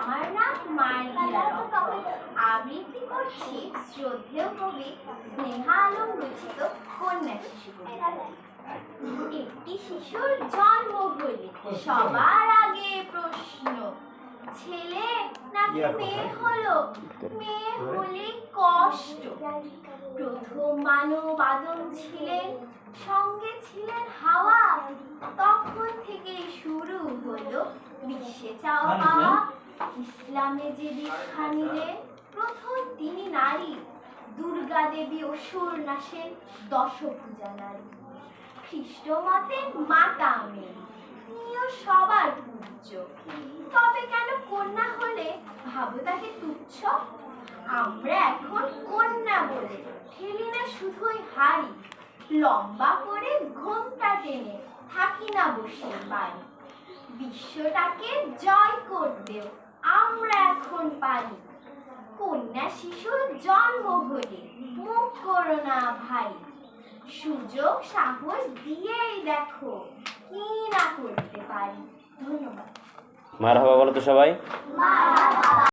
আমার নাম মারিয়া রহমান। আবৃত্তি করছি শ্রদ্ধেয় কবি স্নেহা আলম রচিত কন্যা শিশু কবিতা। একটি শিশুর জন্ম হলে সবার আগে প্রশ্ন, ছেলে নাকি মেয়ে হলো? মেয়ে হলে কষ্ট। প্রথম মানব আদম ছিলেন, সঙ্গে ছিলেন হাওয়া। তখন থেকে শুরু হলো বিশ্বে চাওয়া পাওয়া। ইসলামে যে দীক্ষা নিলেন প্রথম তিনি নারী। দুর্গা দেবী অসুর নাশের দশভুজা নারী। খ্রিস্ট মতে মাতা মেরি, তিনিও সবার পূজ্য। তবে কেন কন্যা হলে ভাবো তাকে তুচ্ছ? আমরা এখন কন্যা বলে ঠেলি না শুধুই হাড়ি। লম্বা করে ঘোমটা টেনে থাকি না বসে বাড়ি। বিশ্বটাকে জয় করতেও আমরা এখন পারি। কন্যা শিশুর জন্ম হলে মুখ করো না ভাই। সুযোগ সাহস দিয়েই দেখো কি না করতে পারি। ধন্যবাদ। মারহাবা বলো তো সবাই।